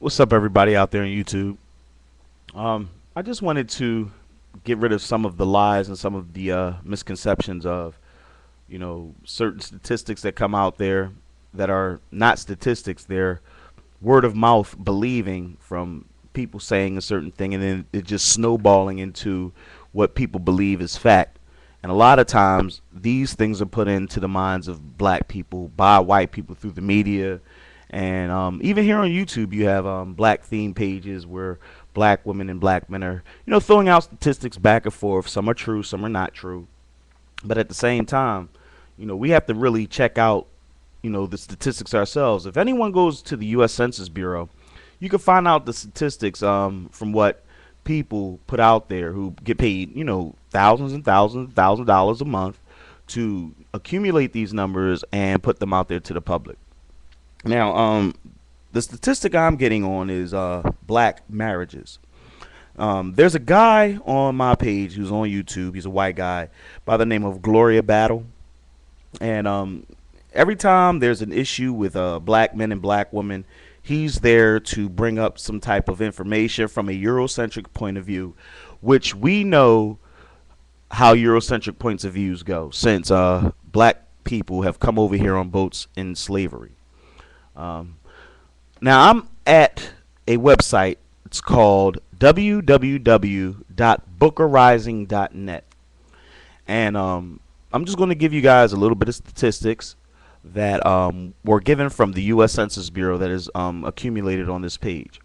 What's up, everybody out there on YouTube? I just wanted to get rid of some of the lies and some of the misconceptions of, certain statistics that come out there that are not statistics. They're word of mouth believing from people saying a certain thing, and then it just snowballing into what people believe is fact. And a lot of times, these things are put into the minds of black people by white people through the media. And even here on YouTube, you have black theme pages where black women and black men are, throwing out statistics back and forth. Some are true, some are not true. But at the same time, we have to really check out, the statistics ourselves. If anyone goes to the U.S. Census Bureau, you can find out the statistics from what people put out there who get paid, thousands and thousands and thousands of dollars a month to accumulate these numbers and put them out there to the public. Now, the statistic I'm getting on is black marriages. There's a guy on my page who's on YouTube. He's a white guy by the name of Gloria Battle. And every time there's an issue with black men and black women, he's there to bring up some type of information from a Eurocentric point of view, which we know how Eurocentric points of views go since black people have come over here on boats in slavery. Um, Now I'm at a website. It's called www.bookerising.net, and I'm just going to give you guys a little bit of statistics that were given from the U.S. Census Bureau that is accumulated on this page.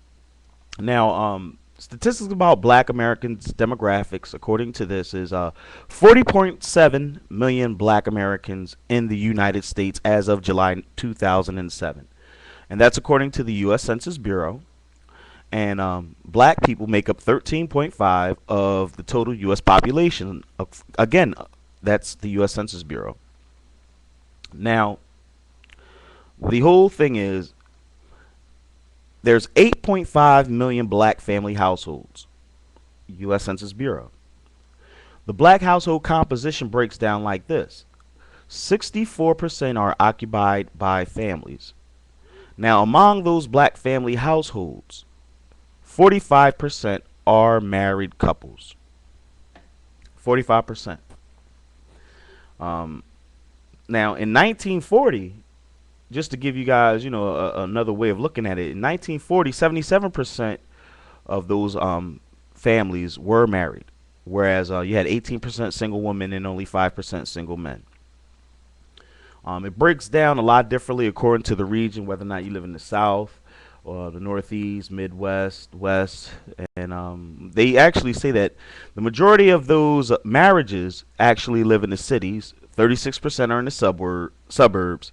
Now, statistics about Black Americans demographics, according to this, is 40.7 million Black Americans in the United States as of July 2007. And that's according to the U.S. Census Bureau. And black people make up 13.5 of the total U.S. population. Again, that's the U.S. Census Bureau. Now, the whole thing is there's 8.5 million black family households, U.S. Census Bureau. The black household composition breaks down like this: 64% are occupied by families. Now, among those black family households, 45% are married couples. 45%. Now, in 1940, just to give you guys, another way of looking at it, in 1940, 77% of those families were married, whereas you had 18% single women and only 5% single men. It breaks down a lot differently according to the region, whether or not you live in the South or the Northeast, Midwest, West. And they actually say that the majority of those marriages actually live in the cities. 36% are in the suburbs,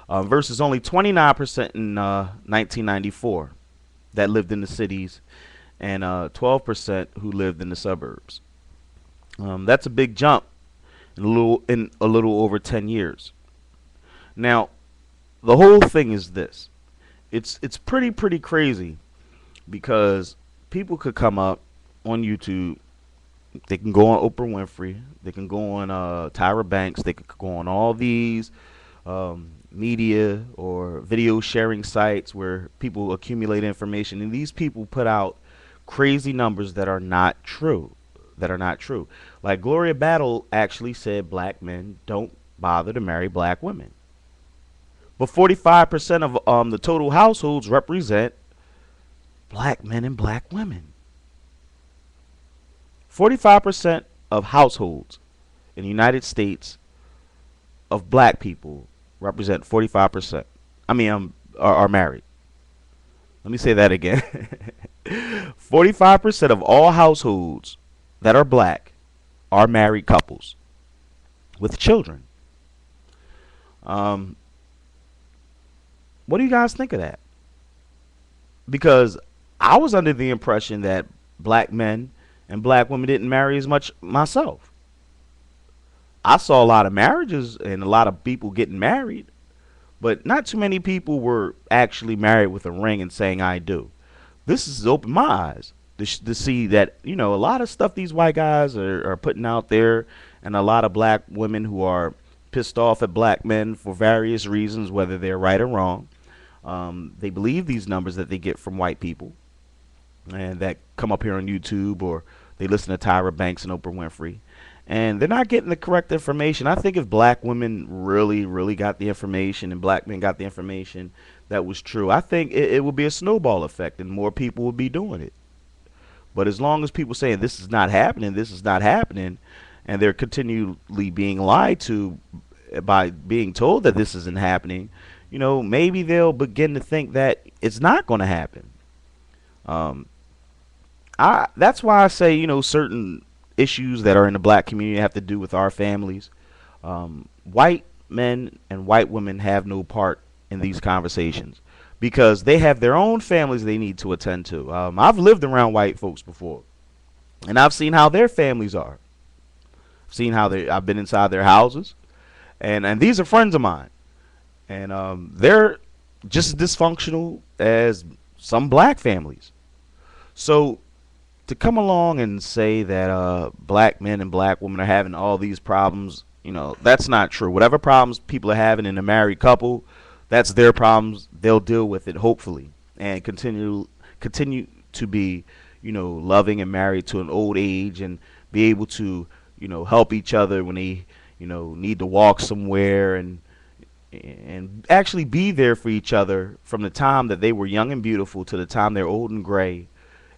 versus only 29% in 1994 that lived in the cities, and 12% who lived in the suburbs. That's a big jump in a little over 10 years. Now, the whole thing is this. It's pretty crazy because people could come up on YouTube. They can go on Oprah Winfrey. They can go on Tyra Banks. They could go on all these media or video sharing sites where people accumulate information. And these people put out crazy numbers that are not true. Like Gloria Battle actually said black men don't bother to marry black women. But 45% of the total households represent black men and black women. 45% of households in the United States of black people represent 45%. Are married. Let me say that again. 45% of all households that are black are married couples with children. What do you guys think of that? Because I was under the impression that black men and black women didn't marry as much myself. I saw a lot of marriages and a lot of people getting married, but not too many people were actually married with a ring and saying I do. This has opened my eyes to see that, a lot of stuff these white guys are putting out there, and a lot of black women who are pissed off at black men for various reasons, whether they're right or wrong. They believe these numbers that they get from white people and that come up here on YouTube, or they listen to Tyra Banks and Oprah Winfrey, and they're not getting the correct information. I think if black women really, really got the information and black men got the information that was true, I think it would be a snowball effect and more people would be doing it. But as long as people saying this is not happening, this is not happening, and they're continually being lied to by being told that this isn't happening, maybe they'll begin to think that it's not going to happen. Um, that's why I say, certain issues that are in the black community have to do with our families. White men and white women have no part in these conversations because they have their own families they need to attend to. I've lived around white folks before, and I've seen how their families are. I've seen how I've been inside their houses, and these are friends of mine, and they're just as dysfunctional as some black families. So to come along and say that black men and black women are having all these problems, that's not true. Whatever problems people are having in a married couple, that's their problems. They'll deal with it, hopefully, and continue to be, loving and married to an old age, and be able to, help each other when they, need to walk somewhere, and actually be there for each other from the time that they were young and beautiful to the time they're old and gray,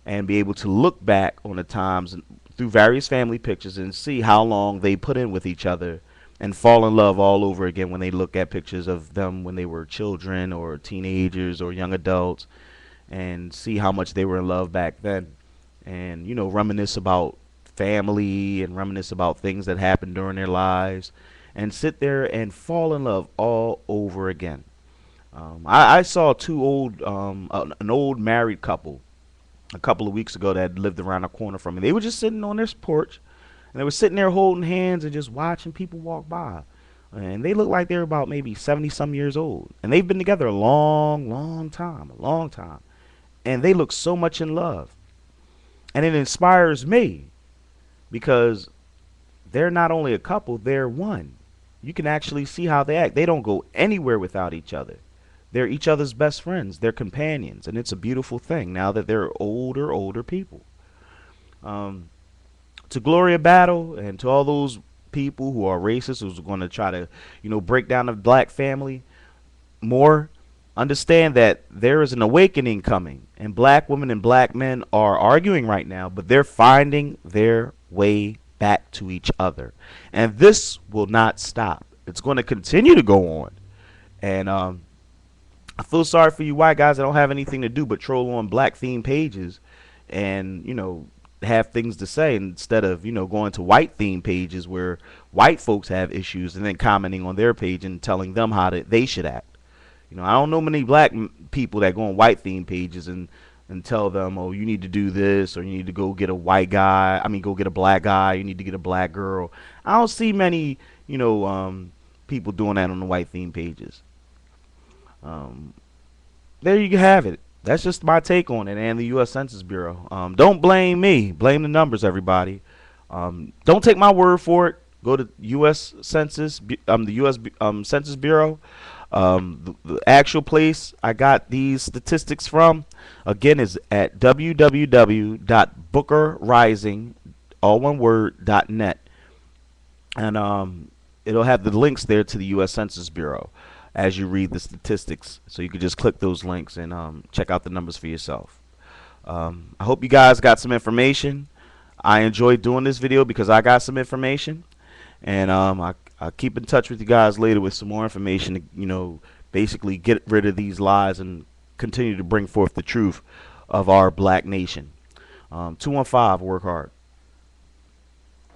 and be able to look back on the times through various family pictures and see how long they put in with each other, and fall in love all over again when they look at pictures of them when they were children or teenagers or young adults, and see how much they were in love back then, and reminisce about family and reminisce about things that happened during their lives, and sit there and fall in love all over again. I saw an old married couple a couple of weeks ago that lived around the corner from me. They were just sitting on this porch, and they were sitting there holding hands and just watching people walk by. And they looked like they were about maybe 70 some years old. And they've been together a long, long time, a long time. And they look so much in love. And it inspires me because they're not only a couple, they're one. You can actually see how they act. They don't go anywhere without each other. They're each other's best friends. They're companions. And it's a beautiful thing now that they're older people. To Gloria Battle and to all those people who are racist, who's going to try to, break down the black family more, understand that there is an awakening coming. And black women and black men are arguing right now, but they're finding their way back to each other. And this will not stop. It's going to continue to go on. And I feel sorry for you white guys that don't have anything to do but troll on black themed pages and, have things to say instead of, going to white themed pages where white folks have issues and then commenting on their page and telling them how they should act. I don't know many black people that go on white themed pages and tell them, oh, you need to do this, or you need to go get a white guy. I mean, go get a black guy. You need to get a black girl. I don't see many, people doing that on the white themed pages. There you have it. That's just my take on it, and the U.S. Census Bureau. Don't blame me. Blame the numbers, everybody. Don't take my word for it. Go to U.S. Census, the U.S. Census Bureau. The actual place I got these statistics from, again, is at www.bookerrising, all one word, .net. And it'll have the links there to the U.S. Census Bureau as you read the statistics. So you can just click those links and check out the numbers for yourself. I hope you guys got some information. I enjoyed doing this video because I got some information. And I'll keep in touch with you guys later with some more information to, basically get rid of these lies and continue to bring forth the truth of our black nation. 215, work hard.